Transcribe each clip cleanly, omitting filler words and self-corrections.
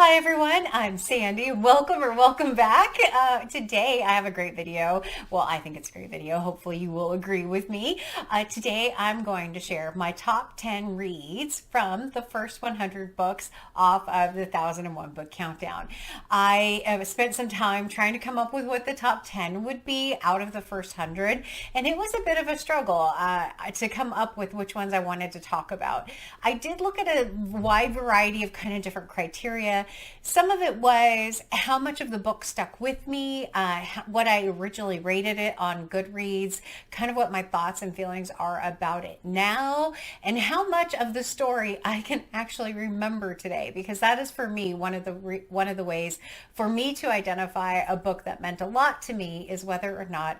Hi everyone, I'm Sandy. Welcome back. Today I have a great video. Well, I think it's a great video. Hopefully you will agree with me. Today I'm going to share my top 10 reads from the first 100 books off of the 1001 book countdown. I have spent some time trying to come up with what the top 10 would be out of the first 100, and it was a bit of a struggle to come up with which ones I wanted to talk about. I did look at a wide variety of kind of different criteria. Some of it was how much of the book stuck with me, what I originally rated it on Goodreads, kind of what my thoughts and feelings are about it now, and how much of the story I can actually remember today, because that is for me one of the ways for me to identify a book that meant a lot to me is whether or not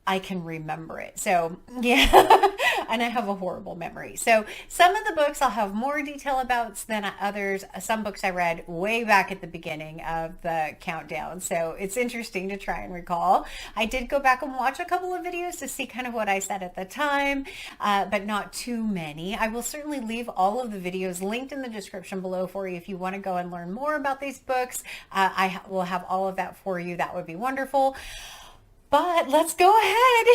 I can remember it. So yeah, and I have a horrible memory. So some of the books I'll have more detail about than others. Some books I read way back at the beginning of the countdown. So it's interesting to try and recall. I did go back and watch a couple of videos to see kind of what I said at the time, but not too many. I will certainly leave all of the videos linked in the description below for you if you want to go and learn more about these books. I will have all of that for you. That would be wonderful. But let's go ahead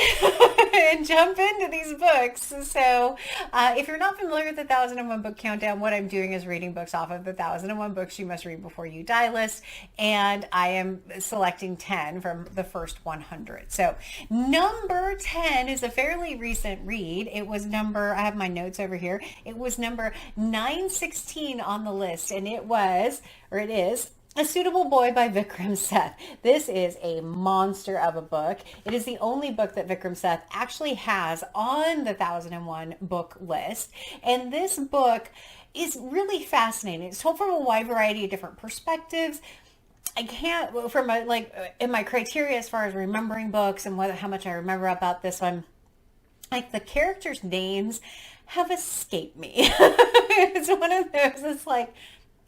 and jump into these books. So if you're not familiar with the 1001 book countdown, what I'm doing is reading books off of the 1001 books you must read before you die list. And I am selecting 10 from the first 100. So number 10 is a fairly recent read. It was I have my notes over here. It was number 916 on the list. And it is A Suitable Boy by Vikram Seth. This is a monster of a book. It is the only book that Vikram Seth actually has on the 1001 book list. And this book is really fascinating. It's told from a wide variety of different perspectives. I can't, in my criteria as far as remembering books and how much I remember about this one, the characters' names have escaped me. It's one of those, it's like,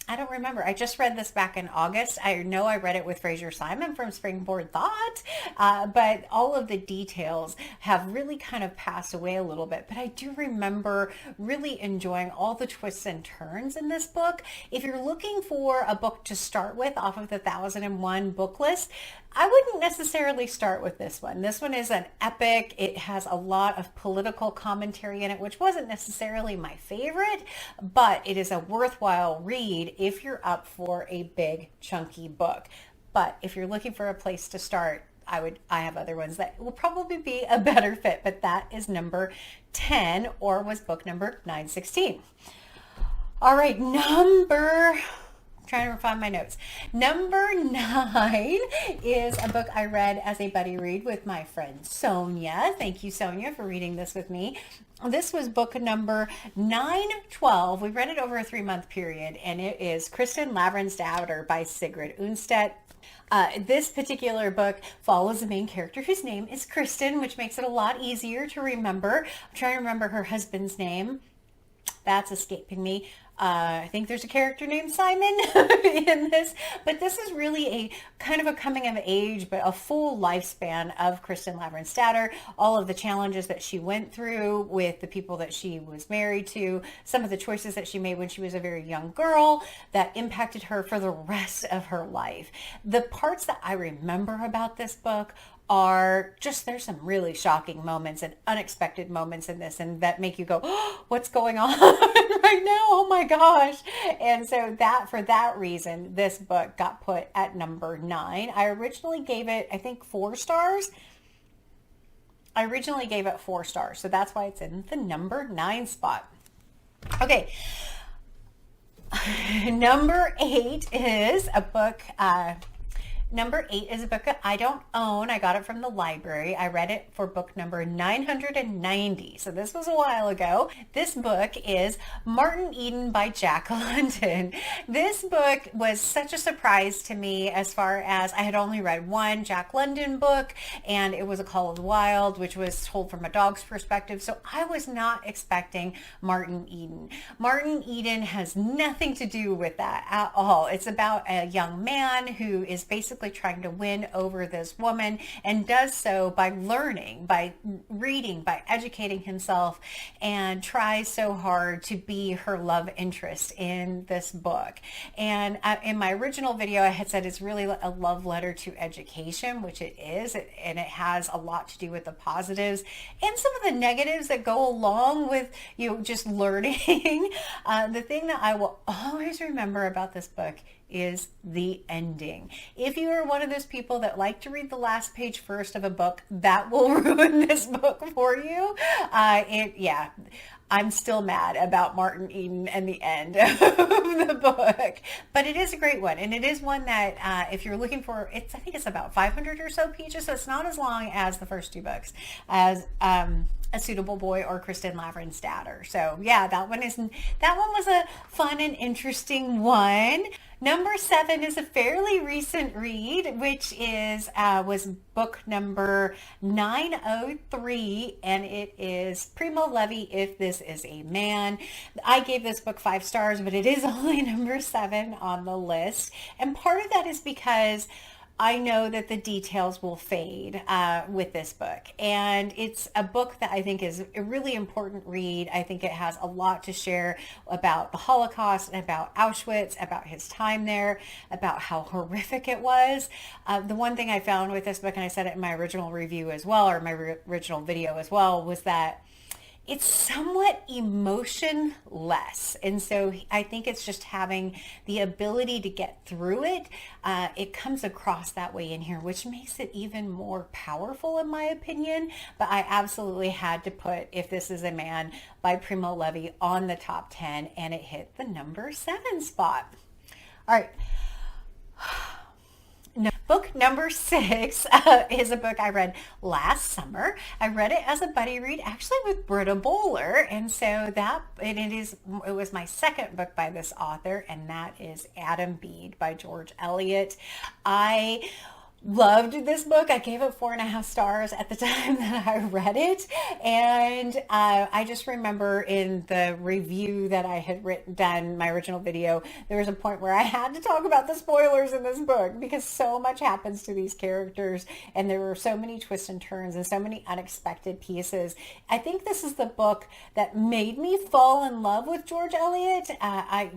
I don't remember. I just read this back in August. I know I read it with Fraser Simon from Springboard Thought, but all of the details have really kind of passed away a little bit. But I do remember really enjoying all the twists and turns in this book. If you're looking for a book to start with off of the 1001 book list, I wouldn't necessarily start with this one. This one is an epic. It has a lot of political commentary in it, which wasn't necessarily my favorite, but it is a worthwhile read if you're up for a big, chunky book. But if you're looking for a place to start, I have other ones that will probably be a better fit, but that is number 10, or was book number 916. All right, trying to find my notes. Number 9 is a book I read as a buddy read with my friend Sonia. Thank you, Sonia, for reading this with me. This was book number 912. We read it over a 3-month period, and it is Kristen Lavransdatter Daughter by Sigrid Undset. This particular book follows the main character whose name is Kristen, which makes it a lot easier to remember. I'm trying to remember her husband's name. That's escaping me. I think there's a character named Simon in this, but this is really a kind of a coming of age, but a full lifespan of Kristen Lavransdatter, all of the challenges that she went through with the people that she was married to, some of the choices that she made when she was a very young girl that impacted her for the rest of her life. The parts that I remember about this book are just, there's some really shocking moments and unexpected moments in this, and that make you go, oh, what's going on right now? Oh my gosh. And so for that reason, this book got put at number 9. I originally gave it, I think, 4 stars. So that's why it's in the number 9 spot. Okay. Number 8 is a book that I don't own. I got it from the library. I read it for book number 990. So this was a while ago. This book is Martin Eden by Jack London. This book was such a surprise to me as far as I had only read one Jack London book, and it was A Call of the Wild, which was told from a dog's perspective. So I was not expecting Martin Eden. Martin Eden has nothing to do with that at all. It's about a young man who is basically basically trying to win over this woman, and does so by learning, by reading, by educating himself, and tries so hard to be her love interest in this book. And in my original video, I had said it's really a love letter to education, which it is, and it has a lot to do with the positives and some of the negatives that go along with just learning. The thing that I will always remember about this book is the ending. If you are one of those people that like to read the last page first of a book, that will ruin this book for you. I'm still mad about Martin Eden and the end of the book, but it is a great one. And it is one that if you're looking for, I think it's about 500 or so pages. So it's not as long as the first two books, as A Suitable Boy or Kristen Lavren's Daughter. So yeah, that one was a fun and interesting one. Number 7 is a fairly recent read, which was book number 903, and it is Primo Levi, If This Is a Man. I gave this book 5 stars, but it is only number 7 on the list. And part of that is because I know that the details will fade with this book, and it's a book that I think is a really important read. I think it has a lot to share about the Holocaust and about Auschwitz, about his time there, about how horrific it was. The one thing I found with this book, and I said it in my original review as well, or my original video as well, was that it's somewhat emotionless. And so I think it's just having the ability to get through it. It comes across that way in here, which makes it even more powerful in my opinion. But I absolutely had to put If This Is a Man by Primo Levi on the top 10, and it hit the number 7 spot. All right. Book number 6 is a book I read last summer. I read it as a buddy read, actually with Britta Bowler, and so it was my second book by this author, and that is Adam Bede by George Eliot. I loved this book. I gave it 4.5 stars at the time that I read it. And I just remember in the review that I had done, my original video, there was a point where I had to talk about the spoilers in this book because so much happens to these characters and there were so many twists and turns and so many unexpected pieces. I think this is the book that made me fall in love with George Eliot.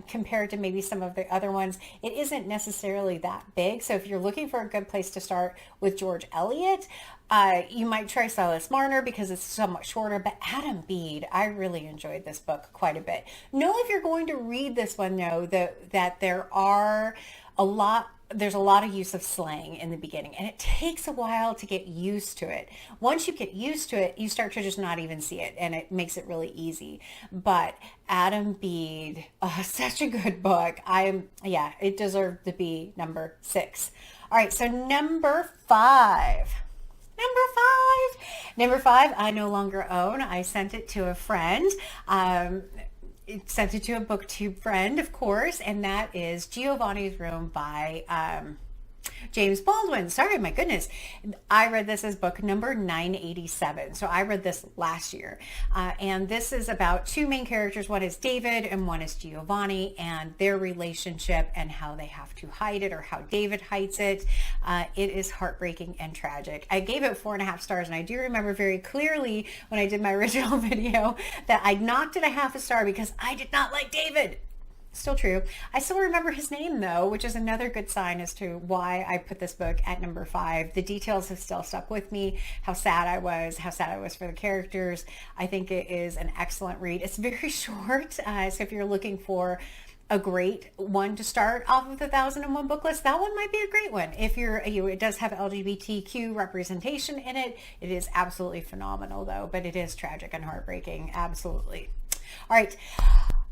Compared to maybe some of the other ones, it isn't necessarily that big. So if you're looking for a good place to start with George Eliot, you might try Silas Marner because it's somewhat shorter, but Adam Bede, I really enjoyed this book quite a bit. Know if you're going to read this one though, that there's a lot of use of slang in the beginning, and it takes a while to get used to it. Once you get used to it, you start to just not even see it, and it makes it really easy. But Adam Bede, such a good book. It deserved to be number 6. All right, so number 5. Number five, I no longer own. I sent it to a friend. Sent it to a booktube friend, of course, and that is Giovanni's Room by James Baldwin. Sorry, my goodness. I read this as book number 987. So I read this last year. And this is about two main characters. One is David and one is Giovanni, and their relationship and how they have to hide it, or how David hides it. It is heartbreaking and tragic. I gave it 4.5 stars, and I do remember very clearly when I did my original video that I knocked it a 0.5 star because I did not like David. Still true. I still remember his name though, which is another good sign as to why I put this book at number 5. The details have still stuck with me, how sad I was for the characters. I think it is an excellent read. It's very short, so if you're looking for a great one to start off of the 1001 book list, that one might be a great one. If it does have LGBTQ representation in it. It is absolutely phenomenal though, but it is tragic and heartbreaking. Absolutely. All right.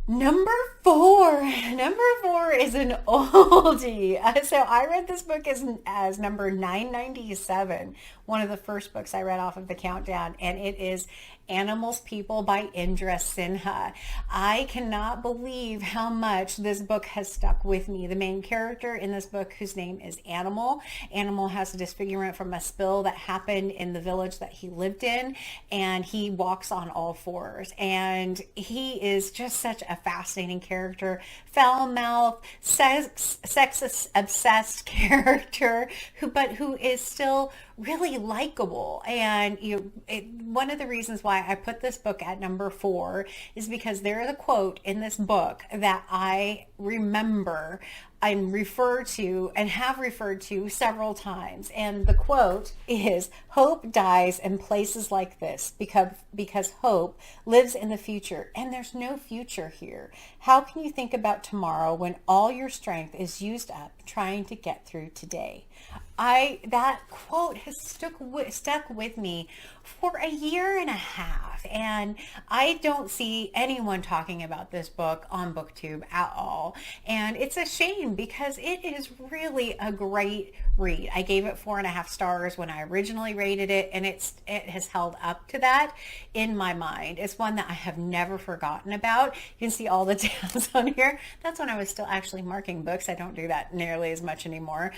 Number 4 is an oldie. So I read this book as number 997, one of the first books I read off of the countdown, and it is Animals People by Indra Sinha. I cannot believe how much this book has stuck with me. The main character in this book, whose name is Animal. Animal has a disfigurement from a spill that happened in the village that he lived in, and he walks on all fours. And he is just such a fascinating character, foul-mouthed, sex-obsessed character, who is still really likable. And one of the reasons why I put this book at number 4 is because there is a quote in this book that I remember and refer to and have referred to several times. And the quote is, "Hope dies in places like this because hope lives in the future, and there's no future here. How can you think about tomorrow when all your strength is used up trying to get through today?" That quote has stuck with me for a year and a half, and I don't see anyone talking about this book on BookTube at all, and it's a shame because it is really a great read. I gave it 4.5 stars when I originally rated it, and it has held up to that in my mind. It's one that I have never forgotten about. You can see all the tabs on here. That's when I was still actually marking books. I don't do that nearly as much anymore.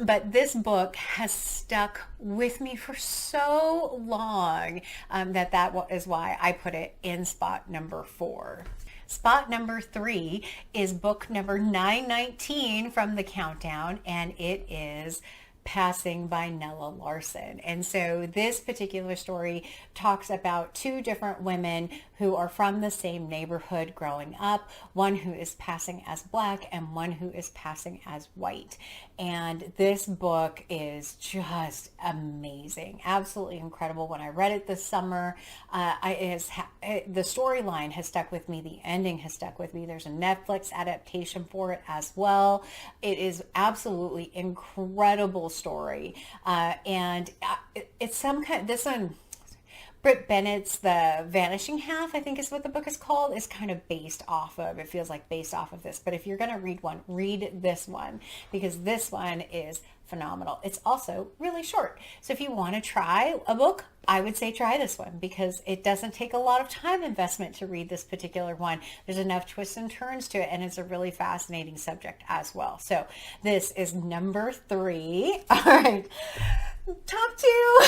But this book has stuck with me for so long that is why I put it in spot number 4. Spot number 3 is book number 919 from the countdown, and it is Passing by Nella Larson. And so this particular story talks about 2 different women who are from the same neighborhood growing up, one who is passing as Black and one who is passing as white. And this book is just amazing, absolutely incredible. When I read it this summer, the storyline has stuck with me. The ending has stuck with me. There's a Netflix adaptation for it as well. It is absolutely incredible story. And it's some kind, this one, Britt Bennett's The Vanishing Half, I think is what the book is called, is kind of based off of, it feels like based off of this. But if you're going to read one, read this one, because this one is phenomenal. It's also really short. So if you want to try a book, I would say try this one, because it doesn't take a lot of time investment to read this particular one. There's enough twists and turns to it, and it's a really fascinating subject as well. So this is number 3. All right. Top 2.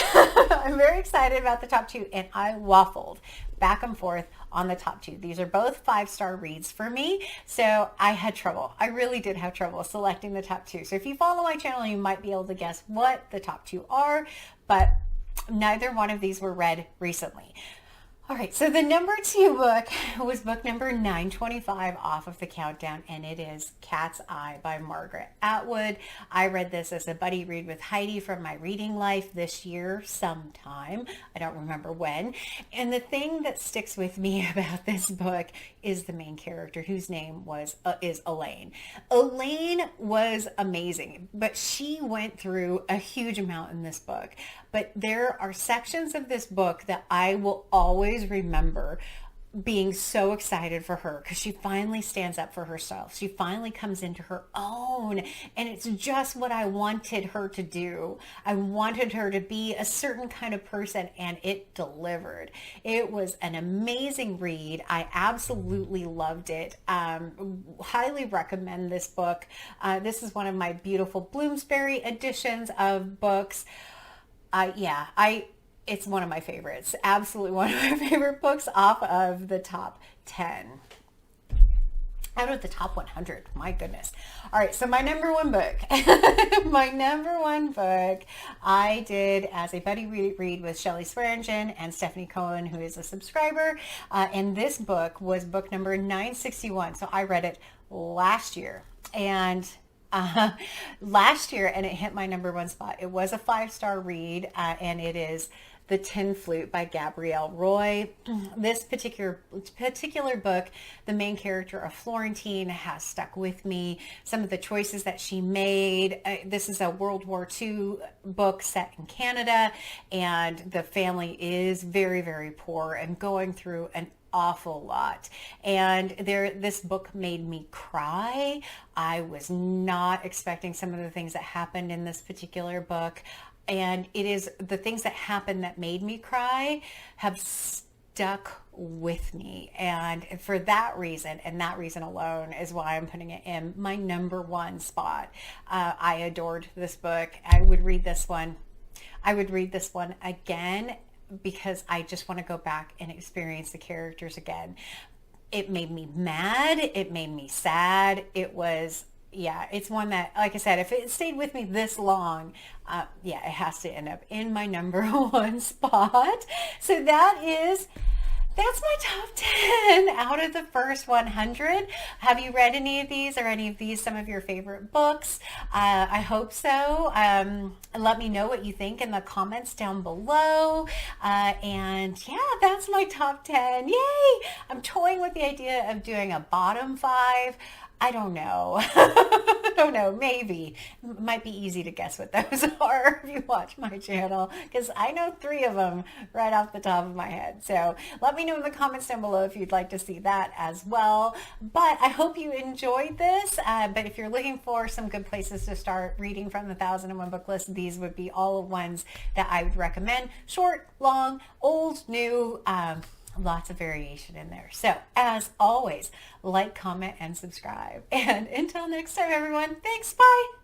I'm very excited about the top 2, and I waffled back and forth on the top 2. These are both 5-star reads for me, so I had trouble. I really did have trouble selecting the top 2. So if you follow my channel, you might be able to guess what the top 2 are, but neither one of these were read recently. All right, so the number 2 book was book number 925 off of the countdown, and it is Cat's Eye by Margaret Atwood. I read this as a buddy read with Heidi from my reading life this year sometime. I don't remember when. And the thing that sticks with me about this book is the main character, whose name is Elaine. Elaine was amazing, but she went through a huge amount in this book. But there are sections of this book that I will always remember being so excited for her, because she finally stands up for herself. She finally comes into her own, and it's just what I wanted her to do. I wanted her to be a certain kind of person, and it delivered. It was an amazing read. I absolutely loved it. Highly recommend this book. This is one of my beautiful Bloomsbury editions of books. It's one of my favorites. Absolutely one of my favorite books off of the top 10. Out of the top 100, my goodness. All right, so my number 1 book. My number 1 book I did as a buddy read with Shelley Swearingen and Stephanie Cohen, who is a subscriber. And this book was book number 961. So I read it last year. And and it hit my number 1 spot. It was a 5-star read, and it is The Tin Flute by Gabrielle Roy. This particular book, the main character of Florentine, has stuck with me. Some of the choices that she made. This is a World War II book set in Canada, and the family is very, very poor and going through an awful lot. And this book made me cry. I was not expecting some of the things that happened in this particular book. And it is the things that happened that made me cry have stuck with me. And for that reason, and that reason alone, is why I'm putting it in my number one spot. I adored this book. I would read this one. I would read this one again because I just want to go back and experience the characters again. It made me mad. It made me sad. It was, yeah, it's one that, like I said, if it stayed with me this long, yeah, it has to end up in my number one spot. So that's my top 10 out of the first 100. Have you read any of these? Or any of these some of your favorite books? I hope so. Let me know what you think in the comments down below. And yeah, that's my top 10. Yay! I'm toying with the idea of doing a bottom 5. I don't know. I don't know. Maybe. It might be easy to guess what those are if you watch my channel, because I know 3 of them right off the top of my head. So let me know in the comments down below if you'd like to see that as well. But I hope you enjoyed this. But if you're looking for some good places to start reading from the 1001 book list, these would be all ones that I would recommend. Short, long, old, new, lots of variation in there. So as always, like, comment, and subscribe. And until next time, everyone, thanks. Bye.